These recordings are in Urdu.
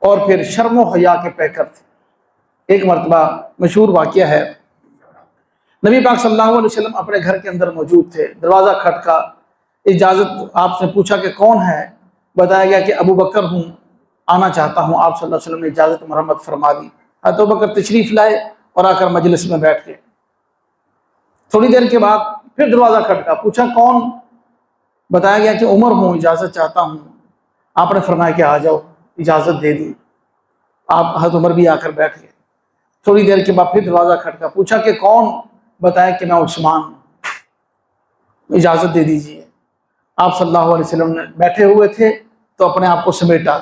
اور پھر شرم و حیا کے پیکر تھے۔ ایک مرتبہ مشہور واقعہ ہے، نبی پاک صلی اللہ علیہ وسلم اپنے گھر کے اندر موجود تھے، دروازہ کھٹکا، اجازت آپ سے پوچھا کہ کون ہے، بتایا گیا کہ ابو بکر ہوں، آنا چاہتا ہوں۔ آپ صلی اللہ علیہ وسلم نے اجازت مرحمت فرما دی، حضرت ابو بکر تشریف لائے اور آ کر مجلس میں بیٹھ گئے۔ تھوڑی دیر کے بعد پھر دروازہ کھٹکا، پوچھا کون، بتایا گیا کہ عمر ہوں، اجازت چاہتا ہوں۔ آپ نے فرمایا کہ آ جاؤ، اجازت دے دی، آپ حضرت عمر بھی آ کر بیٹھ گئے۔ تھوڑی دیر کے بعد پھر دروازہ کھٹکا، پوچھا کہ کون، بتایا کہ میں عثمان ہوں، اجازت دے دیجیے۔ آپ صلی اللہ علیہ وسلم نے بیٹھے ہوئے تھے تو اپنے آپ کو سمیٹا،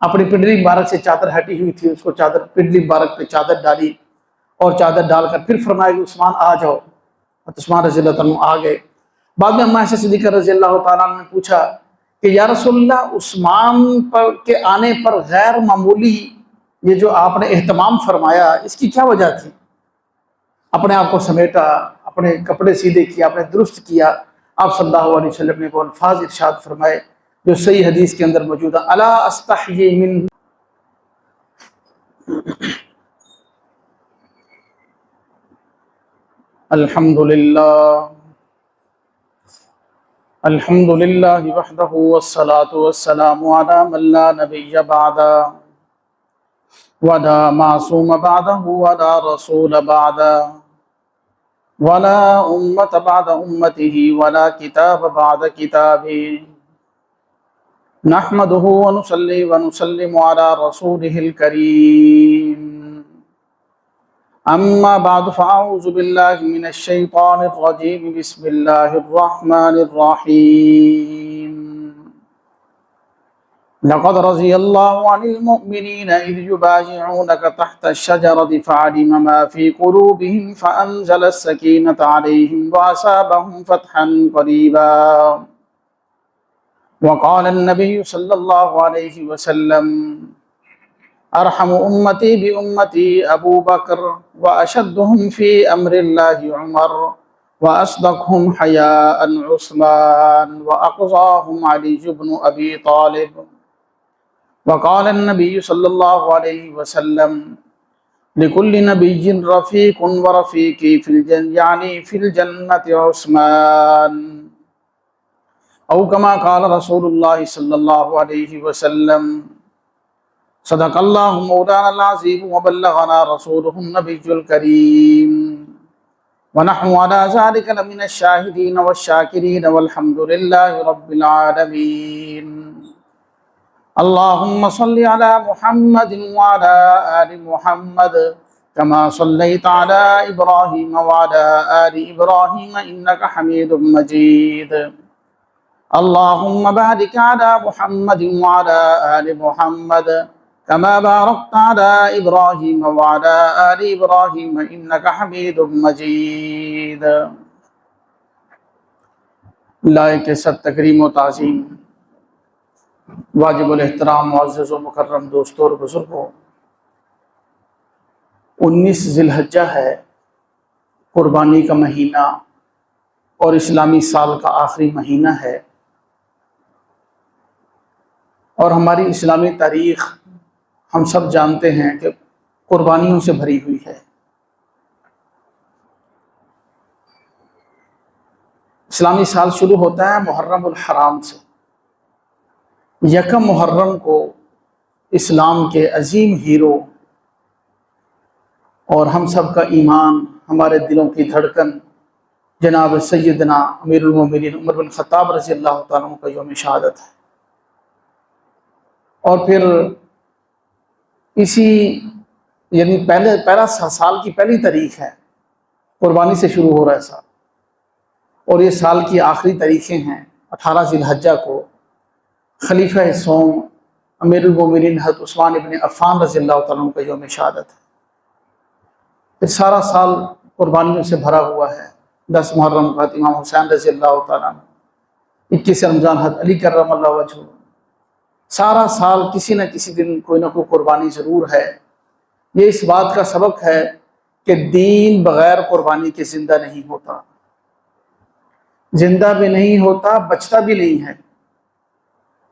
اپنی پنڈلی مبارک سے چادر ہٹی ہوئی تھی، اس کو چادر پنڈلی مبارک پہ چادر ڈالی اور چادر ڈال کر پھر فرمایا کہ عثمان آ جاؤ۔ عثمان رضی اللہ عنہ آ گئے۔ بعد میں اماں عائشہ صدیقہ رضی اللہ تعالیٰ عنہ نے پوچھا کہ یا رسول اللہ، عثمان پر کے آنے پر غیر معمولی یہ جو آپ نے اہتمام فرمایا، اس کی کیا وجہ تھی؟ اپنے آپ کو سمیٹا، اپنے کپڑے سیدھے کیا، اپنے درست کیا۔ آپ صلی اللہ علیہ وسلم نے وہ الفاظ ارشاد فرمائے جو صحیح حدیث کے اندر موجود ہے، الا استحیی من الحمد للہ وحدہ والصلاة والسلام علی من لا نبی بعدہ ولا معصوم بعدہ ولا رسول بعدہ ولا امت بعد امته ولا کتاب بعد کتابه نحمده ونصلي ونسلم على رسوله الكريم اما بعد فاعوذ بالله من الشيطان الرجيم بسم الله الرحمن الرحيم لقد رضي الله عن المؤمنين إذ يبايعونك تحت الشجرة فعلم ما في قلوبهم فأنزل السكينة عليهم وأصابهم فتحا قريبا وقال النبي صلى الله عليه وسلم أرحم أمتي بأمتي أبو بكر وأشدهم في أمر الله عمر وأصدقهم حياء عثمان وأقصاهم علي بن أبي طالب وقال النبي صلى الله عليه وسلم لكل نبي رفيق ورفيقي في الجنة يعني في الجنة عثمان أو كما قال رسول الله صلى الله عليه وسلم صدق الله مولانا العظيم وبلغنا رسوله النبي الكريم ونحن على ذلك لمن الشاهدين والشاكرين والحمد لله رب العالمين اللهم صل على محمد وعلى آل محمد كما صليت على إبراهيم وعلى آل إبراهيم إنك حميد مجيد اللهم بارك على محمد وعلى آل محمد كما باركت على إبراهيم وعلى آل إبراهيم إنك حميد مجيد۔ لائق سب تکریم و تعظیم، واجب الاحترام معزز و مکرم دوستوں اور بزرگوں، 19 ذی الحجہ ہے، قربانی کا مہینہ اور اسلامی سال کا آخری مہینہ ہے، اور ہماری اسلامی تاریخ ہم سب جانتے ہیں کہ قربانیوں سے بھری ہوئی ہے۔ اسلامی سال شروع ہوتا ہے محرم الحرام سے۔ یکم محرم کو اسلام کے عظیم ہیرو اور ہم سب کا ایمان، ہمارے دلوں کی دھڑکن جناب سیدنا امیر المومنین عمر بن خطاب رضی اللہ تعالیٰ عنہ کا یوم شہادت ہے۔ اور پھر اسی یعنی پہلا سال کی پہلی تاریخ ہے، قربانی سے شروع ہو رہا ہے سال، اور یہ سال کی آخری تاریخیں ہیں۔ 18 ذی الحجہ کو خلیفہ سوم امیر المومنین حضرت عثمان ابن عفان رضی اللہ تعالیٰ عنہ کا یوم شہادت ہے۔ پھر سارا سال قربانیوں سے بھرا ہوا ہے۔ 10 محرم کو امام حسین رضی اللہ تعالیٰ عنہ، 21 رمضان حضرت علی کرم اللہ وجہہ۔ سارا سال کسی نہ کسی دن کوئی نہ کوئی قربانی ضرور ہے۔ یہ اس بات کا سبق ہے کہ دین بغیر قربانی کے زندہ نہیں ہوتا، زندہ بھی نہیں ہوتا، بچتا بھی نہیں ہے۔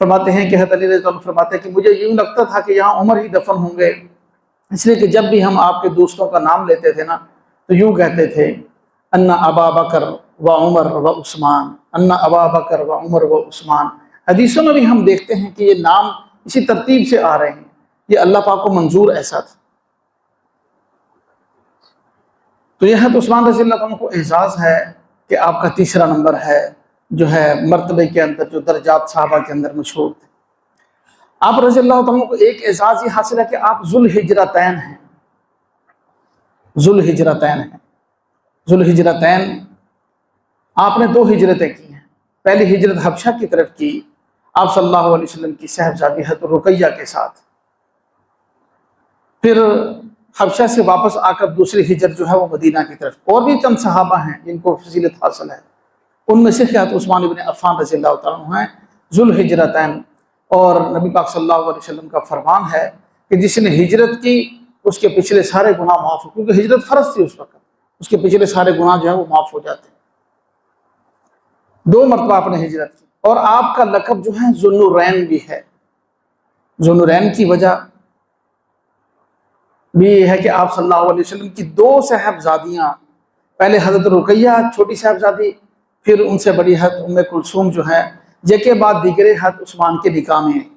فرماتے ہیں کہ حضرت علی رضی اللہ عنہ فرماتے ہیں کہ مجھے یوں لگتا تھا کہ یہاں عمر ہی دفن ہوں گے، اس لیے کہ جب بھی ہم آپ کے دوستوں کا نام لیتے تھے نا تو یوں کہتے تھے ان ابا بکر و عمر و عثمان، ان ابا بکر و عمر و عثمان۔ حدیثوں میں بھی ہم دیکھتے ہیں کہ یہ نام اسی ترتیب سے آ رہے ہیں، یہ اللہ پاک کو منظور ایسا تھا۔ تو یہ حضرت عثمان رضی اللہ عنہ کو اعزاز ہے کہ آپ کا تیسرا نمبر ہے جو ہے مرتبے کے اندر، جو درجات صحابہ کے اندر مشہور تھے۔ آپ رضی اللہ عنہ کو ایک اعزاز یہ حاصل ہے کہ آپ ذوالہجرتین ہیں، ذوالہجرتین ہیں۔ ذوالہجرتین آپ نے 2 ہجرتیں کی ہیں۔ پہلی ہجرت حبشہ کی طرف کی آپ صلی اللہ علیہ وسلم کی صاحبزادی حضرت رقیہ کے ساتھ، پھر حبشہ سے واپس آ کر دوسری ہجرت جو ہے وہ مدینہ کی طرف۔ اور بھی چند صحابہ ہیں جن کو فضیلت حاصل ہے، ان میں سے حضرت عثمان بن عفان رضی اللہ تعالیٰ عنہ ہیں ذوالہجرتین۔ اور نبی پاک صلی اللہ علیہ وسلم کا فرمان ہے کہ جس نے ہجرت کی اس کے پچھلے سارے گناہ معاف ہو، کیونکہ ہجرت فرض تھی اس وقت، اس کے پچھلے سارے گناہ جو ہیں وہ معاف ہو جاتے ہیں۔ 2 مرتبہ آپ نے ہجرت کی، اور آپ کا لقب جو ہے ذوالنورین بھی ہے۔ ذوالنورین کی وجہ بھی یہ ہے کہ آپ صلی اللہ علیہ وسلم کی 2 صاحبزادیاں، پہلے حضرت رقیہ چھوٹی صاحبزادی، پھر ان سے بڑی حضرت ام کلثوم جو ہے، کے بعد دیگرے حضرت عثمان کے نکاح میں ہیں۔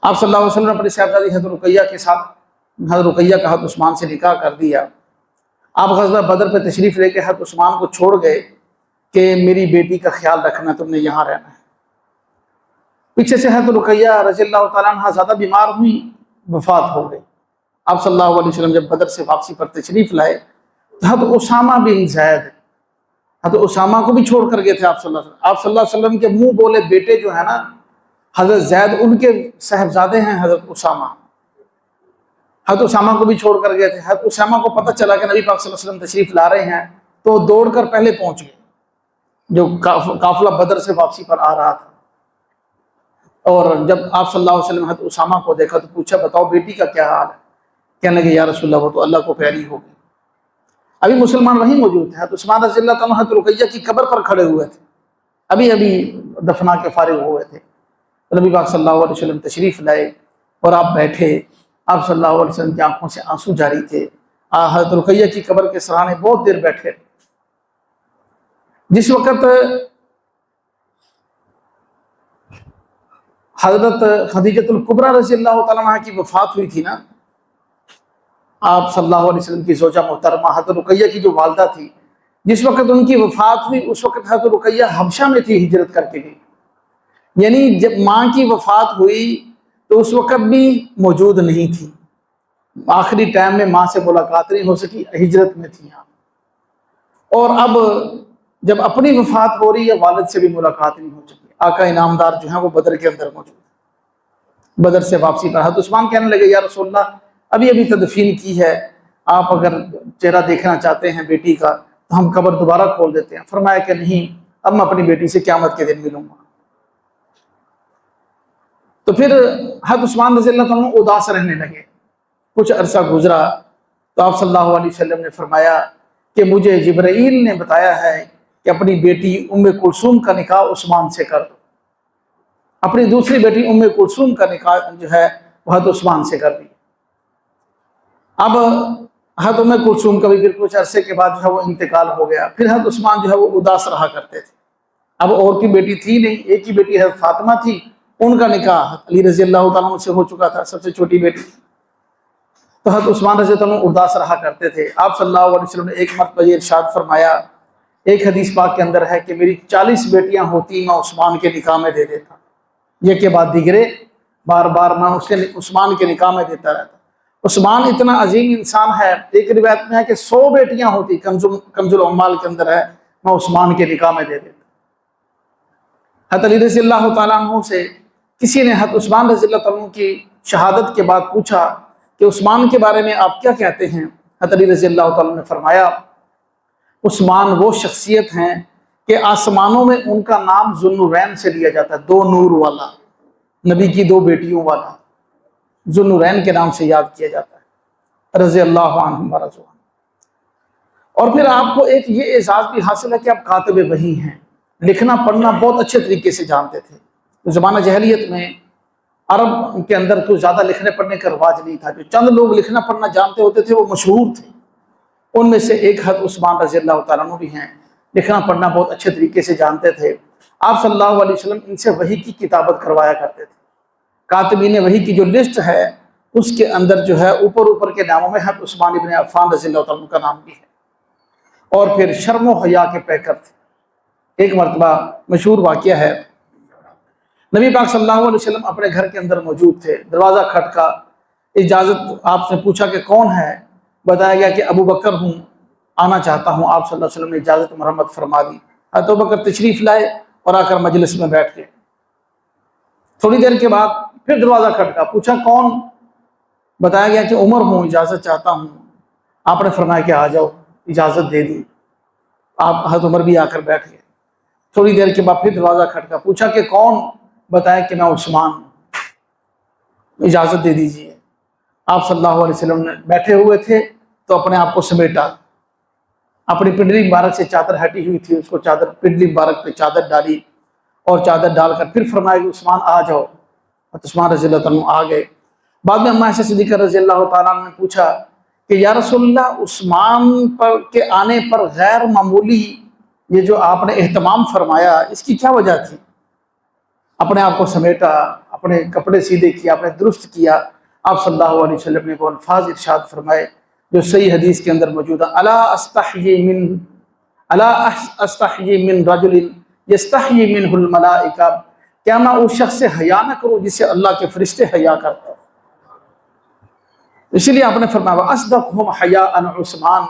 آپ صلی اللہ علیہ وسلم نے اپنی صاحبزادی حضرت رقیہ کے ساتھ حضرت رقیہ کا حضرت عثمان سے نکاح کر دیا۔ آپ غزوہ بدر پہ تشریف لے کے حضرت عثمان کو چھوڑ گئے کہ میری بیٹی کا خیال رکھنا، تم نے یہاں رہنا ہے۔ پیچھے سے حضرت رقیہ رضی اللہ تعالیٰ عنہ زیادہ بیمار ہوئی، وفات ہو گئی۔ آپ صلی اللہ علیہ وسلم جب بدر سے واپسی پر تشریف لائے تو حضرت اسامہ بن زید، حضرت اسامہ کو بھی چھوڑ کر گئے تھے آپ صلی اللہ علیہ وسلم۔ آپ صلی اللہ علیہ وسلم کے منہ بولے بیٹے جو ہیں نا حضرت زید، ان کے صاحبزادے ہیں حضرت اسامہ۔ حضرت اسامہ کو بھی چھوڑ کر گئے تھے۔ حضرت اسامہ کو پتہ چلا کہ نبی پاک صلی اللہ علیہ وسلم تشریف لا رہے ہیں تو دوڑ کر پہلے پہنچ گئے، جو قافلہ بدر سے واپسی پر آ رہا تھا۔ اور جب آپ صلی اللہ علیہ وسلم حضرت اسامہ کو دیکھا تو پوچھا بتاؤ بیٹی کا کیا حال ہے؟ کہنے لگے یا رسول اللہ وہ تو اللہ کو پیاری ہو گئی۔ ابھی مسلمان وہیں موجود تھے، حضرت عثمان رضی اللہ تعالیٰ حضرت رقیہ کی قبر پر کھڑے ہوئے تھے، ابھی دفنا کے فارغ ہوئے تھے۔ تو نبی پاک صلی اللہ علیہ وسلم تشریف لائے اور آپ بیٹھے۔ آپ صلی اللہ علیہ وسلم کی آنکھوں سے آنسو جاری تھے۔ حضرت رقیہ کی قبر کے سرانے بہت دیر بیٹھے۔ جس وقت حضرت خدیجۃ الکبریٰ رضی اللہ تعالیٰ عنہ کی وفات ہوئی تھی نا، آپ صلی اللہ علیہ وسلم کی زوجہ محترمہ حضرت رقیہ کی جو والدہ تھی، جس وقت ان کی وفات ہوئی اس وقت حضرت رقیہ حبشہ میں تھی، ہجرت کر کے گئی۔ یعنی جب ماں کی وفات ہوئی تو اس وقت بھی موجود نہیں تھی، آخری ٹائم میں ماں سے ملاقات نہیں ہو سکی، ہجرت میں تھی آپ۔ اور اب جب اپنی وفات ہو رہی ہے والد سے بھی ملاقات نہیں ہو سکی۔ آقا انعامدار جو ہیں وہ بدر کے اندر موجود ہیں۔ بدر سے واپسی پر حضرت عثمان کہنے لگے یا رسول اللہ ابھی تدفین کی ہے، آپ اگر چہرہ دیکھنا چاہتے ہیں بیٹی کا تو ہم قبر دوبارہ کھول دیتے ہیں۔ فرمایا کہ نہیں، اب میں اپنی بیٹی سے قیامت کے دن ملوں گا۔ تو پھر حضرت عثمان رضی اللہ عنہ اداس رہنے لگے۔ کچھ عرصہ گزرا تو آپ صلی اللہ علیہ وسلم نے فرمایا کہ مجھے جبرائیل نے بتایا ہے کہ اپنی بیٹی ام کلثوم کا نکاح عثمان سے کر دو۔ اپنی دوسری بیٹی ام کلثوم کا نکاح جو ہے وہ حضرت عثمان سے کر دی۔ اب حضرت ام کلثوم کا بھی پھر کچھ عرصے کے بعد جو ہے وہ انتقال ہو گیا۔ پھر حضرت عثمان جو ہے وہ اداس رہا کرتے تھے۔ اب اور کی بیٹی تھی نہیں، ایک ہی بیٹی حضرت فاطمہ تھی، ان کا نکاح علی رضی اللہ تعالیٰ عنہ سے ہو چکا تھا، سب سے چھوٹی بیٹی۔ تو حضرت عثمان رضی اللہ عنہ اداس رہا کرتے تھے۔ آپ صلی اللہ علیہ وسلم نے ایک مرتبہ یہ ارشاد فرمایا، ایک حدیث پاک کے اندر ہے کہ میری 40 بیٹیاں ہوتی میں عثمان کے نکاح میں دے دیتا، یہ کے بعد دیگرے بار بار میں عثمان کے نکاح میں دیتا رہتا۔ عثمان اتنا عظیم انسان ہے، ایک روایت میں ہے کہ 100 بیٹیاں ہوتی، کنز العمال کے اندر ہے، میں عثمان کے نکاح میں دے دیتا۔ حضرت علی رضی اللہ تعالیٰ عنہ سے کسی نے حضرت عثمان رضی اللہ عنہ کی شہادت کے بعد پوچھا کہ عثمان کے بارے میں آپ کیا کہتے ہیں؟ حضرت علی رضی اللہ تعالیٰ نے فرمایا عثمان وہ شخصیت ہیں کہ آسمانوں میں ان کا نام ذوالنورین سے لیا جاتا ہے، 2 نور والا، نبی کی 2 بیٹیوں والا، ذوالنورین کے نام سے یاد کیا جاتا ہے، رضی اللہ عنہم ورضوا عنہ۔ اور پھر آپ کو ایک یہ اعزاز بھی حاصل ہے کہ آپ کاتب وحی ہیں، لکھنا پڑھنا بہت اچھے طریقے سے جانتے تھے۔ زمانہ جہلیت میں عرب کے اندر تو زیادہ لکھنے پڑھنے کا رواج نہیں تھا، جو چند لوگ لکھنا پڑھنا جانتے ہوتے تھے وہ مشہور تھے، ان میں سے ایک حضرت عثمان رضی اللہ تعالیٰ عنہ بھی ہیں، لکھنا پڑھنا بہت اچھے طریقے سے جانتے تھے۔ آپ صلی اللہ علیہ وسلم ان سے وحی کی کتابت کروایا کرتے تھے۔ کاتبین وحی کی جو لسٹ ہے اس کے اندر جو ہے اوپر کے ناموں میں حضرت عثمان ابن عفان رضی اللہ تعالیٰ عنہ کا نام بھی ہے، اور پھر شرم و حیا کے پیکر تھے۔ ایک مرتبہ مشہور واقعہ ہے، نبی پاک صلی اللہ علیہ وسلم اپنے گھر کے اندر موجود تھے، دروازہ کھٹکا، اجازت آپ سے پوچھا کہ کون ہے، بتایا گیا کہ ابو بکر ہوں، آنا چاہتا ہوں۔ آپ صلی اللہ علیہ وسلم نے اجازت مرحمت فرما دی، حضرت ابو بکر تشریف لائے اور آ کر مجلس میں بیٹھ گئے۔ تھوڑی دیر کے بعد پھر دروازہ کھٹکا، پوچھا کون، بتایا گیا کہ عمر ہوں، اجازت چاہتا ہوں۔ آپ نے فرمایا کہ آ جاؤ، اجازت دے دی، آپ حضرت عمر بھی آ کر بیٹھ گئے۔ تھوڑی دیر کے بعد پھر دروازہ کھٹکا، پوچھا کہ کون، بتایا کہ میں عثمان ہوں، اجازت دے دیجیے۔ آپ صلی اللہ علیہ وسلم نے بیٹھے ہوئے تھے تو اپنے آپ کو سمیٹا، اپنی پنڈلی مبارک سے چادر ہٹی ہوئی تھی، اس کو چادر پنڈلی مبارک پہ چادر ڈالی، اور چادر ڈال کر پھر فرمایا کہ عثمان آ جاؤ۔ عثمان رضی اللہ تعالیٰ آ گئے۔ بعد میں اماں عائشہ صدیقہ رضی اللہ تعالیٰ نے پوچھا کہ یا رسول اللہ، عثمان پر کے آنے پر غیر معمولی یہ جو آپ نے اہتمام فرمایا، اس کی کیا وجہ تھی؟ اپنے آپ کو سمیٹا، اپنے کپڑے سیدھے کیا، اپنے درست کیا۔ آپ صلی اللہ علیہ وسلم نے وہ الفاظ ارشاد فرمائے جو صحیح حدیث کے اندر موجود ہے، الا استحیی من رجل یستحیی منہ الملائکہ، کیا میں اس شخص سے حیا نہ کروں جس سے اللہ کے فرشتے حیا کرتے ہیں؟ اسی لیے آپ نے فرمایا اصدقہم حیاء عثمان،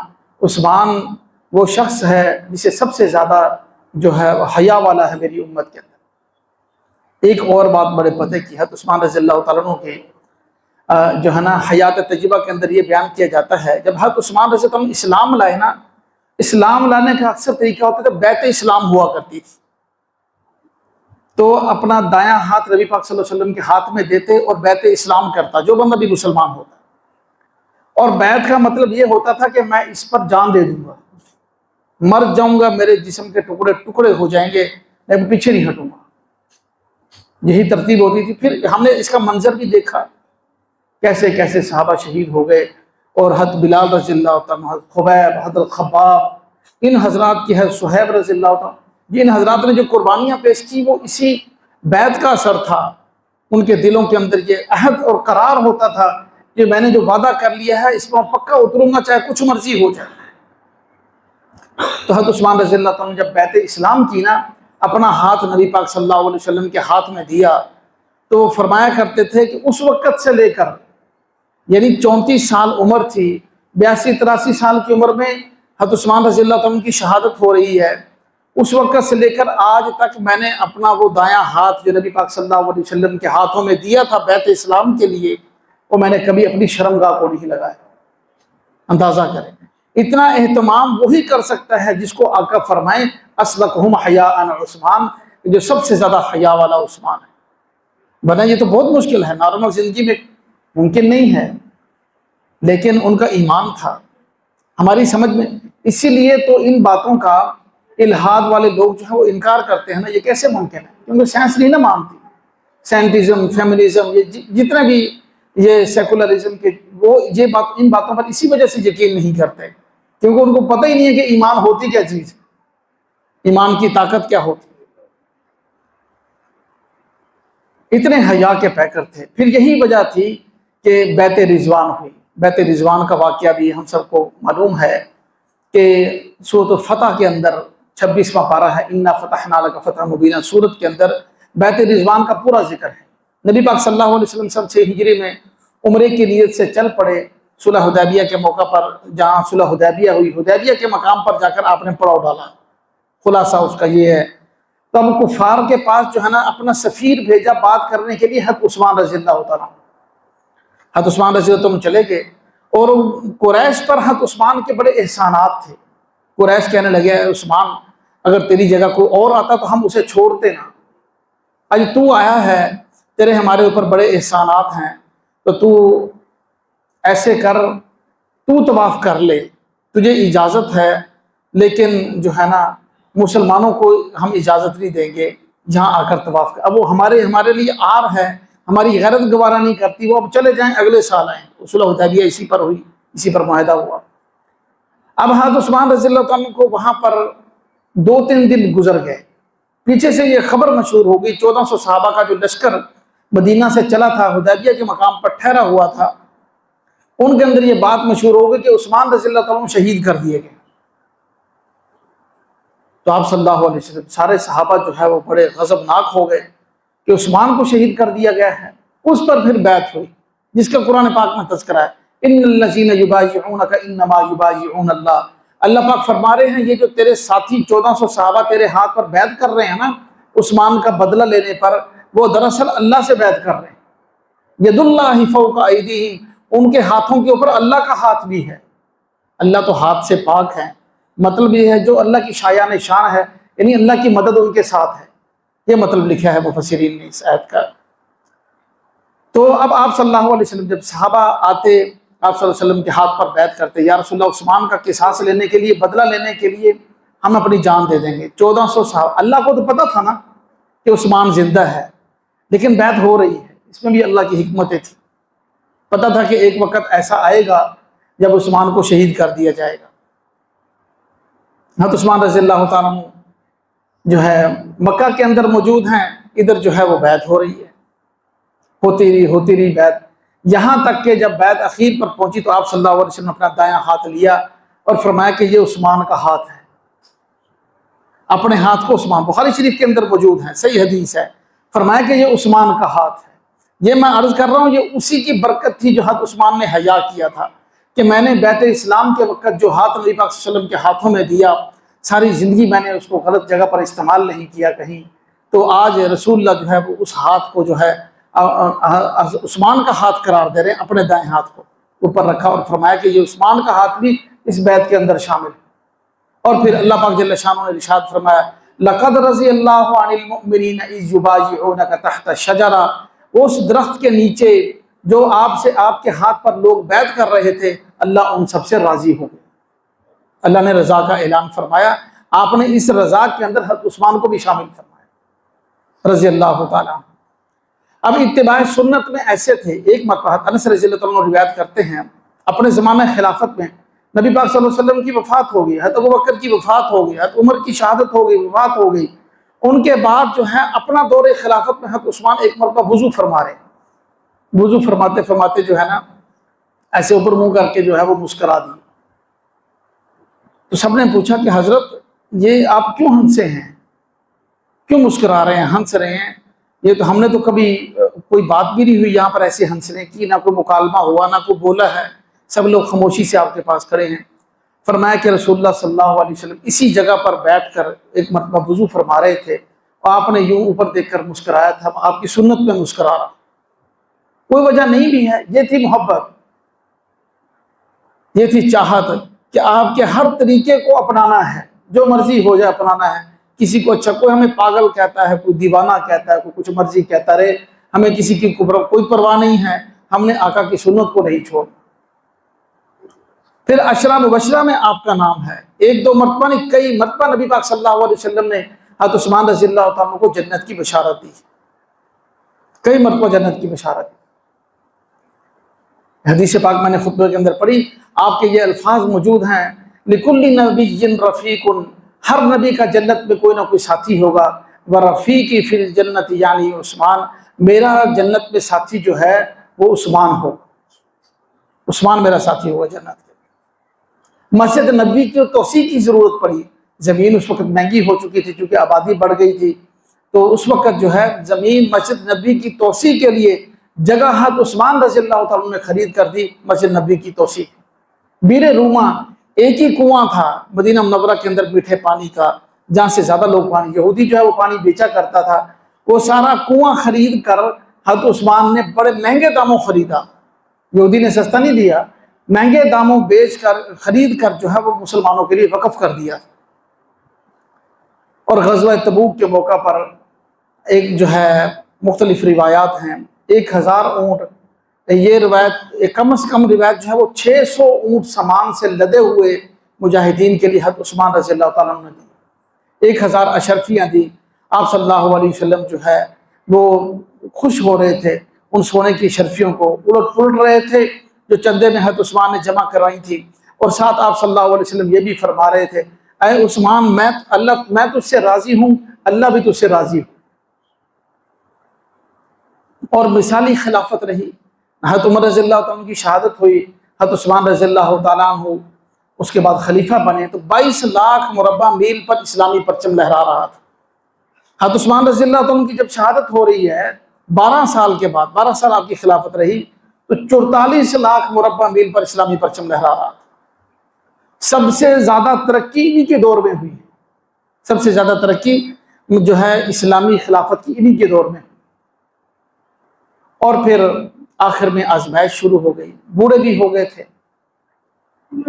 عثمان وہ شخص ہے جسے سب سے زیادہ جو ہے حیا والا ہے میری امت کے اندر۔ ایک اور بات بڑے پتے کی ہے، عثمان رضی اللہ تعالیٰ عنہ کے جو ہے نا حیات تجربہ کے اندر یہ بیان کیا جاتا ہے، جب حضرت عثمان رضی اللہ عنہ اسلام لائے نا، اسلام لانے کا اکثر طریقہ ہوتا تھا بیعت اسلام ہوا کرتی تھی، تو اپنا دایاں ہاتھ نبی پاک صلی اللہ علیہ وسلم کے ہاتھ میں دیتے اور بیعت اسلام کرتا جو بندہ بھی مسلمان ہوتا، اور بیعت کا مطلب یہ ہوتا تھا کہ میں اس پر جان دے دوں گا، مر جاؤں گا، میرے جسم کے ٹکڑے ٹکڑے ہو جائیں گے، میں پیچھے نہیں ہٹوں گا، یہی ترتیب ہوتی تھی۔ پھر ہم نے اس کا منظر بھی دیکھا، کیسے کیسے صحابہ شہید ہو گئے، اور حضرت بلال رضی اللہ تعالیٰ، حضرت خبیب، حضرت خباب، ان حضرات کی ہے، صہیب رضی اللہ تعالیٰ، جن حضرات نے جو قربانیاں پیش کی وہ اسی بیعت کا اثر تھا۔ ان کے دلوں کے اندر یہ عہد اور قرار ہوتا تھا کہ میں نے جو وعدہ کر لیا ہے اس پر پکا اتروں گا چاہے کچھ مرضی ہو جائے۔ تو حضرت عثمان رضی اللہ تعالیٰ نے جب بیعت اسلام کی نا، اپنا ہاتھ نبی پاک صلی اللہ علیہ وسلم کے ہاتھ میں دیا، تو وہ فرمایا کرتے تھے کہ اس وقت سے لے کر، یعنی 34 سال عمر تھی، 82-83 سال کی عمر میں حضرت عثمان رضی اللہ تعالیٰ کی شہادت ہو رہی ہے، اس وقت سے لے کر آج تک میں نے اپنا وہ دایاں ہاتھ جو نبی پاک صلی اللہ علیہ وسلم کے ہاتھوں میں دیا تھا بیعت اسلام کے لیے، وہ میں نے کبھی اپنی شرمگاہ کو نہیں لگایا۔ اندازہ کریں، اتنا اہتمام وہی کر سکتا ہے جس کو آقا فرمائیں اصدقہم حیاء عثمان، جو سب سے زیادہ حیا والا عثمان ہے۔ ورنہ یہ تو بہت مشکل ہے، نارمل زندگی میں ممکن نہیں ہے، لیکن ان کا ایمان تھا ہماری سمجھ میں۔ اسی لیے تو ان باتوں کا الہاد والے لوگ جو ہے وہ انکار کرتے ہیں نا، یہ کیسے ممکن ہے؟ کیونکہ سائنس نہیں نا مانتی، سائنٹزم، فیمنزم، یہ جتنے بھی یہ سیکولرزم کے، وہ یہ بات ان باتوں پر اسی وجہ سے یقین نہیں کرتے، کیونکہ ان کو پتہ ہی نہیں ہے کہ ایمان ہوتی کیا چیز، ایمان کی طاقت کیا ہوتی۔ اتنے حیا کے پیکر تھے۔ پھر یہی وجہ تھی کہ بیعت رضوان ہوئی۔ بیعت رضوان کا واقعہ بھی ہم سب کو معلوم ہے کہ سورۃ الفتح کے اندر 26واں پارہ ہے، انا فتحنا لک فتحا مبینا، سورت کے اندر بیعت رضوان کا پورا ذکر ہے۔ نبی پاک صلی اللہ علیہ وسلم 6 ہجری میں عمرے کی نیت سے چل پڑے، صلح حدیبیہ کے موقع پر، جہاں صلح حدیبیہ ہوئی، حدیبیہ کے مقام پر جا کر آپ نے پڑاؤ ڈالا۔ خلاصہ اس کا یہ ہے، تب کفار کے پاس جو ہے نا اپنا سفیر بھیجا بات کرنے کے لیے حضرت عثمان رضی اللہ تعالیٰ، حضرت عثمان رضی اللہ تعالیٰ چلے گئے، اور قریش پر حضرت عثمان کے بڑے احسانات تھے۔ قریش کہنے لگے اے عثمان، اگر تیری جگہ کوئی اور آتا تو ہم اسے چھوڑتے نہ، آج تو آیا ہے، تیرے ہمارے اوپر بڑے احسانات ہیں، تو تو ایسے کر، تو طواف کر لے، تجھے اجازت ہے، لیکن جو ہے نا مسلمانوں کو ہم اجازت نہیں دیں گے، جہاں آ کر طواف کر، اب وہ ہمارے لیے آر ہے، ہماری غیرت گوارا نہیں کرتی، وہ اب چلے جائیں اگلے سال آئیں۔ صلح حدیبیہ اسی پر ہوئی، اسی پر معاہدہ ہوا۔ اب حضرت عثمان رضی اللہ تعالیٰ کو وہاں پر 2-3 دن گزر گئے، پیچھے سے یہ خبر مشہور ہو گئی، 1400 صحابہ کا جو لشکر مدینہ سے چلا تھا، حدیبیہ کے مقام پر ٹھہرا ہوا تھا، ان کے اندر یہ بات مشہور ہو گئی کہ عثمان رضی اللہ تعالیٰ شہید کر دیے گئے۔ تو آپ صلی اللہ علیہ وسلم سارے صحابہ جو ہے وہ بڑے غضبناک ہو گئے کہ عثمان کو شہید کر دیا گیا ہے۔ اس پر پھر بیعت ہوئی، جس کا قرآن پاک میں تذکرہ ہے، ان الذین یبایعونک انما یبایعون اللہ۔ اللہ پاک فرما رہے ہیں یہ جو تیرے ساتھی 1400 صحابہ تیرے ہاتھ پر بیعت کر رہے ہیں نا عثمان کا بدلہ لینے پر، وہ دراصل اللہ سے بیعت کر رہے ہیں۔ ید اللہ فوق ایدیہم، ان کے ہاتھوں کے اوپر اللہ کا ہاتھ بھی ہے۔ اللہ تو ہاتھ سے پاک ہے، مطلب یہ ہے جو اللہ کی شایان شان ہے، یعنی اللہ کی مدد ان کے ساتھ ہے، یہ مطلب لکھا ہے مفسرین نے اس آیت کا۔ تو اب آپ صلی اللہ علیہ وسلم جب صحابہ آتے آپ صلی اللہ علیہ وسلم کے ہاتھ پر بیعت کرتے، یا رسول اللہ عثمان کا قصاص لینے کے لیے، بدلہ لینے کے لیے ہم اپنی جان دے دیں گے۔ 1400 صحابہ، اللہ کو تو پتہ تھا نا کہ عثمان زندہ ہے، لیکن بیعت ہو رہی ہے، اس میں بھی اللہ کی حکمتیں تھیں۔ پتہ تھا کہ ایک وقت ایسا آئے گا جب عثمان کو شہید کر دیا جائے گا۔ حضرت عثمان رضی اللہ تعالیٰ عنہ جو ہے مکہ کے اندر موجود ہیں، ادھر جو ہے وہ بیعت ہو رہی ہے، ہوتی رہی بیعت، یہاں تک کہ جب بیعت اخیر پر پہنچی تو آپ صلی اللہ علیہ وسلم نے اپنا دایاں ہاتھ لیا اور فرمایا کہ یہ عثمان کا ہاتھ ہے۔ اپنے ہاتھ کو عثمان، بخاری شریف کے اندر موجود ہے، صحیح حدیث ہے، فرمایا کہ یہ عثمان کا ہاتھ ہے۔ یہ میں عرض کر رہا ہوں یہ اسی کی برکت تھی جو حضرت عثمان نے حیا کیا تھا کہ میں نے بیعت اسلام کے وقت جو ہاتھ نبی پاک صلی اللہ علیہ وسلم کے ہاتھوں میں دیا، ساری زندگی میں نے اس کو غلط جگہ پر استعمال نہیں کیا کہیں، تو آج رسول اللہ جو ہے وہ اس ہاتھ کو جو ہے عثمان کا ہاتھ قرار دے رہے ہیں، اپنے دائیں ہاتھ کو اوپر رکھا اور فرمایا کہ یہ عثمان کا ہاتھ بھی اس بیعت کے اندر شامل ہے۔ اور پھر اللہ پاک جل شانہ نے ارشاد فرمایا لقد رضی اللہ عن المؤمنین اذ یبایعونک تحت الشجرہ، اس درخت کے نیچے جو آپ کے ہاتھ پر لوگ بیعت کر رہے تھے، اللہ ان سب سے راضی ہو گئے۔ اللہ نے رضا کا اعلان فرمایا، آپ نے اس رضا کے اندر حضرت عثمان کو بھی شامل فرمایا رضی اللہ تعالیٰ۔ اب اتباع سنت میں ایسے تھے، ایک مرتبہ انس رضی اللہ تعالیٰ عنہ روایت کرتے ہیں اپنے زمانہ خلافت میں نبی پاک صلی اللہ علیہ وسلم کی وفات ہو گئی، حضرت ابوبکر کی وفات ہو گئی، حضرت عمر کی شہادت ہو گئی، وفات ہو گئی۔ ان کے بعد جو ہے اپنا دور خلافت میں حضرت عثمان ایک مرتبہ وضو فرما رہے ہیں، وضو فرماتے فرماتے جو ہے نا ایسے اوپر منہ کر کے جو ہے وہ مسکرا دی۔ تو سب نے پوچھا کہ حضرت یہ آپ کیوں ہنسے ہیں، کیوں مسکرا رہے ہیں، ہنس رہے ہیں؟ یہ تو ہم نے تو کبھی کوئی بات بھی نہیں ہوئی یہاں پر ایسے ہنسنے کی، نہ کوئی مکالمہ ہوا، نہ کوئی بولا ہے، سب لوگ خاموشی سے آپ کے پاس کھڑے ہیں۔ فرمایا کہ رسول اللہ صلی اللہ علیہ وسلم اسی جگہ پر بیٹھ کر ایک مرتبہ وضو فرما رہے تھے اور آپ نے یوں اوپر دیکھ کر مسکرایا تھا، آپ کی سنت میں مسکرا رہا، کوئی وجہ نہیں بھی ہے، یہ تھی محبت، یہ تھی چاہت کہ آپ کے ہر طریقے کو اپنانا ہے، جو مرضی ہو جائے اپنانا ہے۔ کسی کو اچھا، کوئی ہمیں پاگل کہتا ہے، کوئی دیوانہ کہتا ہے، کوئی کچھ مرضی کہتا رہے، ہمیں کسی کی کوئی پرواہ نہیں ہے، ہم نے آقا کی سنت کو نہیں چھوڑ۔ پھر عشرہ مبشرہ میں آپ کا نام ہے، ایک دو مرتبہ نہیں کئی مرتبہ نبی پاک صلی اللہ علیہ وسلم نے حضرت عثمان رضی اللہ تعالیٰ کو جنت کی بشارت دی، کئی مرتبہ جنت کی بشارت دی۔ حدیث پاک میں نے خطبے کے اندر پڑھی، آپ کے یہ الفاظ موجود ہیں، لِكُلِّ نَبِيٍّ رَفِيقٌ، ہر نبی کا جنت میں کوئی نہ کوئی ساتھی ہوگا، وَرَفِيقِ فِي الْجَنَّةِ یعنی عثمان، میرا جنت میں ساتھی جو ہے وہ عثمان ہوگا، عثمان میرا ساتھی ہوگا جنت میں۔ مسجد نبوی کی توسیع کی ضرورت پڑی، زمین اس وقت مہنگی ہو چکی تھی چونکہ آبادی بڑھ گئی تھی، تو اس وقت جو ہے زمین مسجد نبوی کی توسیع کے لیے جگہ حضرت عثمان رضی اللہ تعالیٰ نے خرید کر دی، مسجد نبوی کی توسیع۔ بیر روما ایک ہی کنواں تھا مدینہ منورہ کے اندر میٹھے پانی کا، جہاں سے زیادہ لوگ پانی، یہودی جو ہے وہ پانی بیچا کرتا تھا، وہ سارا کنواں خرید کر حضرت عثمان نے بڑے مہنگے داموں خریدا، یہودی نے سستا نہیں دیا، مہنگے داموں بیچ کر خرید کر جو ہے وہ مسلمانوں کے لیے وقف کر دیا۔ اور غزوہ تبوک کے موقع پر ایک جو ہے مختلف روایات ہیں، 1000 اونٹ، یہ روایت کم از کم روایت جو ہے وہ 600 اونٹ سامان سے لدے ہوئے مجاہدین کے لیے حضرت عثمان رضی اللہ تعالیٰ نے دی، 1000 اشرفیاں دی، آپ صلی اللہ علیہ وسلم جو ہے وہ خوش ہو رہے تھے، ان سونے کی شرفیوں کو الٹ پلٹ رہے تھے جو چندے میں حضرت عثمان نے جمع کرائی تھی، اور ساتھ آپ صلی اللہ علیہ وسلم یہ بھی فرما رہے تھے، اے عثمان میں تجھ سے راضی ہوں، اللہ بھی تجھ سے راضی ہوں۔ اور مثالی خلافت رہی، حضرت عمر رضی اللہ تعالیٰ عنہ کی شہادت ہوئی، حضرت عثمان رضی اللہ تعالیٰ عنہ اس کے بعد خلیفہ بنے تو 22 لاکھ مربع میل پر اسلامی پرچم لہرا رہا تھا۔ حضرت عثمان رضی اللہ تعالیٰ عنہ کی جب شہادت ہو رہی ہے 12 سال کے بعد، 12 سال آپ کی خلافت رہی تو 44 لاکھ مربع میل پر اسلامی پرچم لہرا رہا تھا۔ سب سے زیادہ ترقی انہی کے دور میں ہوئی، سب سے زیادہ ترقی جو ہے اسلامی خلافت کی انہی کے دور میں۔ اور پھر آخر میں آزمائش شروع ہو گئی، بوڑھے بھی ہو گئے تھے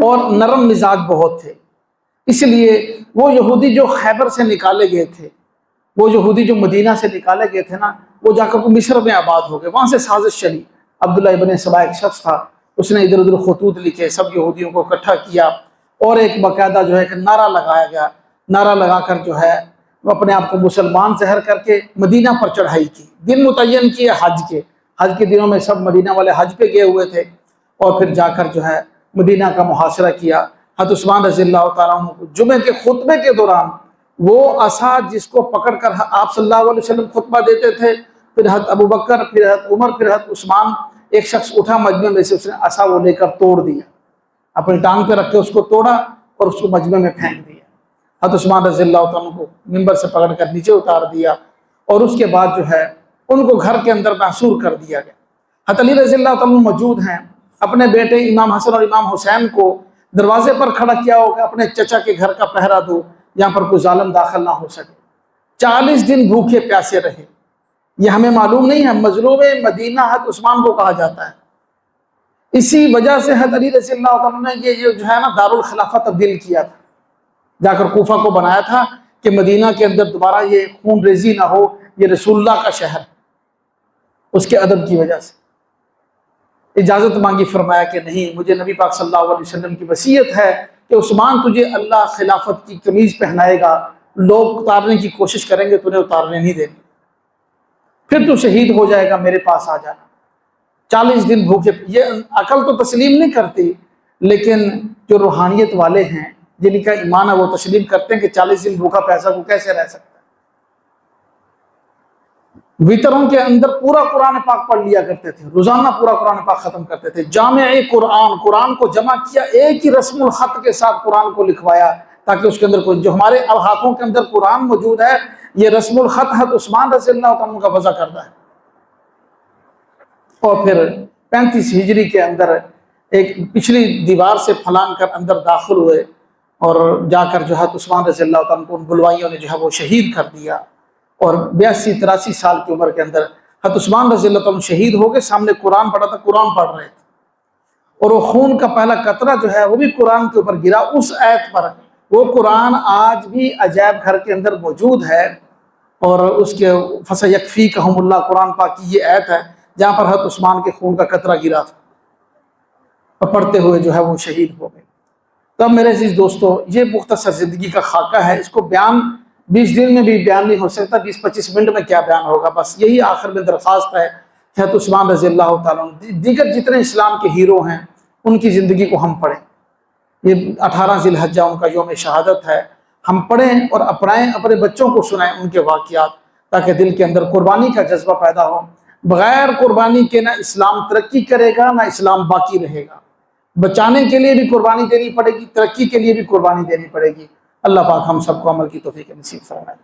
اور نرم مزاج بہت تھے، اس لیے وہ یہودی جو خیبر سے نکالے گئے تھے، وہ یہودی جو مدینہ سے نکالے گئے تھے نا، وہ جا کر مصر میں آباد ہو گئے، وہاں سے سازش چلی۔ عبداللہ ابن سبا ایک شخص تھا، اس نے ادھر ادھر خطوط لکھے، سب یہودیوں کو اکٹھا کیا اور ایک باقاعدہ جو ہے کہ نعرہ لگایا گیا، نعرہ لگا کر جو ہے وہ اپنے آپ کو مسلمان ظاہر کر کے مدینہ پر چڑھائی کی، دن متعین کیے حج کے دنوں میں سب مدینہ والے حج پہ گئے ہوئے تھے، اور پھر جا کر جو ہے مدینہ کا محاصرہ کیا۔ حضرت عثمان رضی اللہ تعالیٰ عنہ کو جمعے کے خطبے کے دوران وہ عصا جس کو پکڑ کر آپ صلی اللہ علیہ وسلم خطبہ دیتے تھے، پھر حضرت ابو بکر، پھر حضرت عمر، پھر حضرت عثمان، ایک شخص اٹھا مجمع میں سے، اس نے عصا وہ لے کر توڑ دیا، اپنی ٹانگ پہ رکھ کے اس کو توڑا اور اس کو مجمع میں پھینک دیا۔ حضرت عثمان رضی اللہ تعالیٰ عنہ کو منبر سے پکڑ کر نیچے اتار دیا، اور اس کے بعد جو ہے ان کو گھر کے اندر محصور کر دیا گیا۔ حضرت علی رضی اللہ تعالیٰ عنہ موجود ہیں، اپنے بیٹے امام حسن اور امام حسین کو دروازے پر کھڑا کیا ہو کہ اپنے چچا کے گھر کا پہرا دو، یہاں پر کوئی ظالم داخل نہ ہو سکے۔ 40 دن بھوکے پیاسے رہے، یہ ہمیں معلوم نہیں ہے، مظلوم مدینہ حضرت عثمان کو کہا جاتا ہے۔ اسی وجہ سے حضرت علی رضی اللہ تعالیٰ نے یہ جو ہے نا دارالخلافہ تبدیل کیا تھا، جا کر کوفہ کو بنایا تھا کہ مدینہ کے اندر دوبارہ یہ خون ریزی نہ ہو، یہ رسول اللہ کا شہر، اس کے ادب کی وجہ سے اجازت مانگی، فرمایا کہ نہیں، مجھے نبی پاک صلی اللہ علیہ وسلم کی وصیت ہے کہ عثمان تجھے اللہ خلافت کی قمیض پہنائے گا، لوگ اتارنے کی کوشش کریں گے، تجھے اتارنے نہیں دیں گے، پھر تو شہید ہو جائے گا، میرے پاس آ جانا۔ 40 دن بھوکے، یہ عقل تو تسلیم نہیں کرتی، لیکن جو روحانیت والے ہیں جن کا ایمان ہے وہ تسلیم کرتے ہیں کہ 40 دن بھوکا پیسہ کو کیسے رہ سکتا ہے۔ وطروں کے اندر پورا قرآن پاک پڑھ لیا کرتے تھے، روزانہ پورا قرآن پاک ختم کرتے تھے۔ جامع قرآن کو جمع کیا، ایک ہی رسم الخط کے ساتھ قرآن کو لکھوایا تاکہ اس کے اندر کوئی، جو ہمارے اب ہاتھوں کے اندر قرآن موجود ہے، یہ رسم الخط حضرت عثمان رضی اللہ عنہ کا وضع کرتا ہے۔ اور پھر 35 ہجری کے اندر ایک پچھلی دیوار سے پھلانگ کر اندر داخل ہوئے، اور جا کر جو ہے عثمان رضی اللہ عنہ کو ان بلوائیوں نے جو ہے وہ شہید کر دیا، اور 82-83 سال کی عمر کے اندر حضرت عثمان رضی اللہ عنہ شہید ہو گئے۔ سامنے قرآن پڑھا تھا، قرآن پڑھ رہے تھے، اور وہ خون کا پہلا قطرہ جو ہے وہ بھی قرآن کے اوپر گرا، اس آیت پر۔ وہ قرآن آج بھی عجائب گھر کے اندر موجود ہے، اور اس کے فَسَيَكْفِيكَهُمُ اللَّهُ قرآن پاک کی یہ آیت ہے جہاں پر حضرت عثمان کے خون کا قطرہ گرا تھا، اور پڑھتے ہوئے جو ہے وہ شہید ہو گئے۔ تب میرے عزیز دوستو، یہ مختصر زندگی کا خاکہ ہے، اس کو بیان 20 دن میں بھی بیان نہیں ہو سکتا، 20-25 منٹ میں کیا بیان ہوگا۔ بس یہی آخر میں درخواست ہے کہ حضرت عثمان رضی اللہ تعالیٰ عنہ، دیگر جتنے اسلام کے ہیرو ہیں ان کی زندگی کو ہم پڑھیں۔ یہ 18 ذی الحجہ ان کا یوم شہادت ہے، ہم پڑھیں اور اپنائیں، اپنے بچوں کو سنائیں ان کے واقعات، تاکہ دل کے اندر قربانی کا جذبہ پیدا ہو۔ بغیر قربانی کے نہ اسلام ترقی کرے گا، نہ اسلام باقی رہے گا۔ بچانے کے لیے بھی قربانی دینی پڑے گی، ترقی کے لیے بھی قربانی دینی پڑے گی۔ اللہ پاک ہم سب کو عمل کی توفیق نصیب فرمائے۔